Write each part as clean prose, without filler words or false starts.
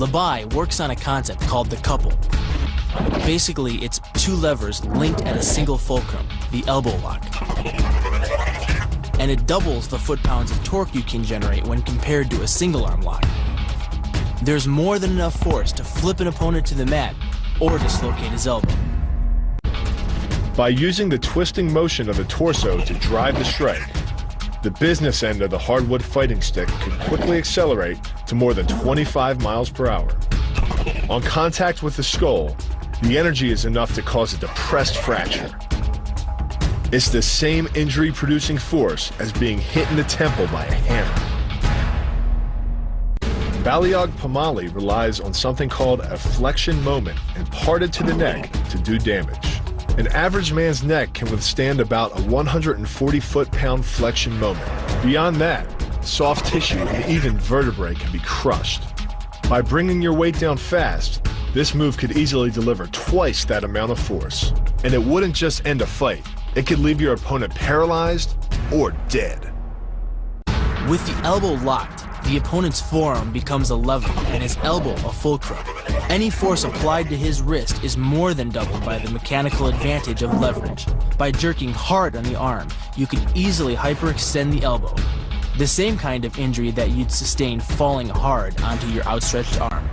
Labai works on a concept called the couple. Basically, it's two levers linked at a single fulcrum, the elbow lock. And it doubles the foot-pounds of torque you can generate when compared to a single-arm lock. There's more than enough force to flip an opponent to the mat or dislocate his elbow. By using the twisting motion of the torso to drive the strike, the business end of the hardwood fighting stick can quickly accelerate to more than 25 miles per hour. On contact with the skull, the energy is enough to cause a depressed fracture. It's the same injury-producing force as being hit in the temple by a hammer. Balayage Pamali relies on something called a flexion moment imparted to the neck to do damage. An average man's neck can withstand about a 140 foot-pound flexion moment. Beyond that, soft tissue and even vertebrae can be crushed. By bringing your weight down fast, this move could easily deliver twice that amount of force. And it wouldn't just end a fight, it could leave your opponent paralyzed or dead. With the elbow locked, the opponent's forearm becomes a lever and his elbow a fulcrum. Any force applied to his wrist is more than doubled by the mechanical advantage of leverage. By jerking hard on the arm, you can easily hyperextend the elbow, the same kind of injury that you'd sustain falling hard onto your outstretched arm.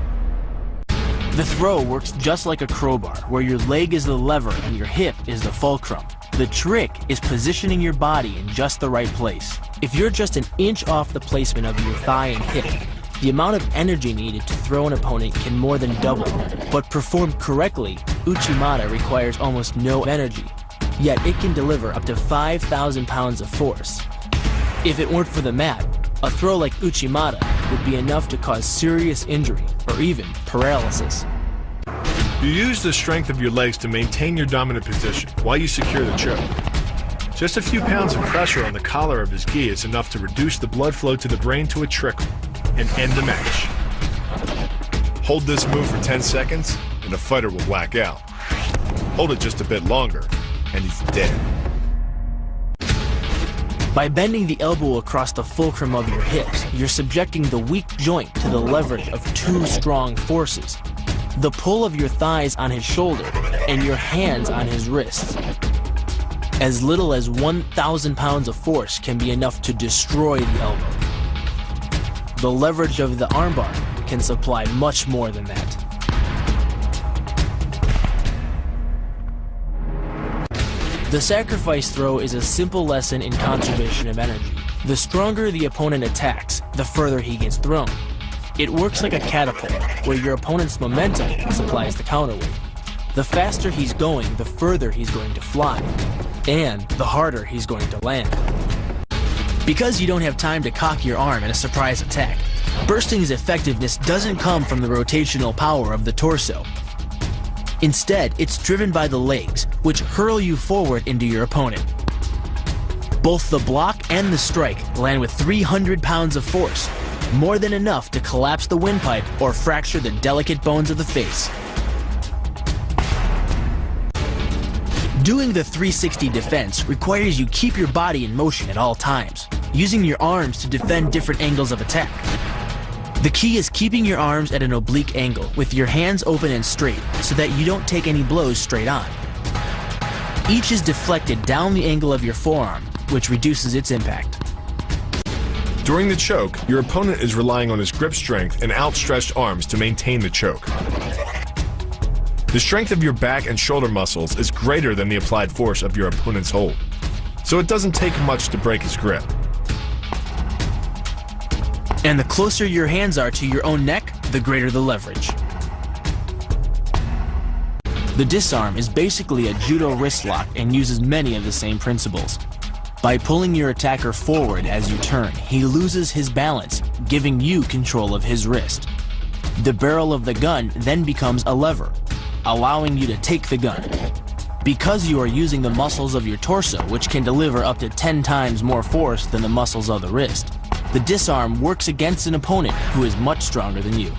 The throw works just like a crowbar, where your leg is the lever and your hip is the fulcrum. The trick is positioning your body in just the right place. If you're just an inch off the placement of your thigh and hip, the amount of energy needed to throw an opponent can more than double. But performed correctly, Uchimata requires almost no energy, yet it can deliver up to 5,000 pounds of force. If it weren't for the mat, a throw like Uchimata would be enough to cause serious injury or even paralysis. You use the strength of your legs to maintain your dominant position while you secure the choke. Just a few pounds of pressure on the collar of his gi is enough to reduce the blood flow to the brain to a trickle and end the match. Hold this move for 10 seconds and the fighter will black out. Hold it just a bit longer and he's dead. By bending the elbow across the fulcrum of your hips, you're subjecting the weak joint to the leverage of two strong forces. The pull of your thighs on his shoulder and your hands on his wrists. As little as 1,000 pounds of force can be enough to destroy the elbow. The leverage of the armbar can supply much more than that. The sacrifice throw is a simple lesson in conservation of energy. The stronger the opponent attacks, the further he gets thrown. It works like a catapult, where your opponent's momentum supplies the counterweight. The faster he's going, the further he's going to fly, and the harder he's going to land. Because you don't have time to cock your arm in a surprise attack, bursting's effectiveness doesn't come from the rotational power of the torso. Instead, it's driven by the legs, which hurl you forward into your opponent. Both the block and the strike land with 300 pounds of force, more than enough to collapse the windpipe or fracture the delicate bones of the face. Doing the 360 defense requires you keep your body in motion at all times, using your arms to defend different angles of attack. The key is keeping your arms at an oblique angle, with your hands open and straight, so that you don't take any blows straight on. Each is deflected down the angle of your forearm, which reduces its impact. During the choke, your opponent is relying on his grip strength and outstretched arms to maintain the choke. The strength of your back and shoulder muscles is greater than the applied force of your opponent's hold, so it doesn't take much to break his grip. And the closer your hands are to your own neck, the greater the leverage. The disarm is basically a judo wrist lock and uses many of the same principles. By pulling your attacker forward as you turn, he loses his balance, giving you control of his wrist. The barrel of the gun then becomes a lever, allowing you to take the gun. Because you are using the muscles of your torso, which can deliver up to 10 times more force than the muscles of the wrist, the disarm works against an opponent who is much stronger than you.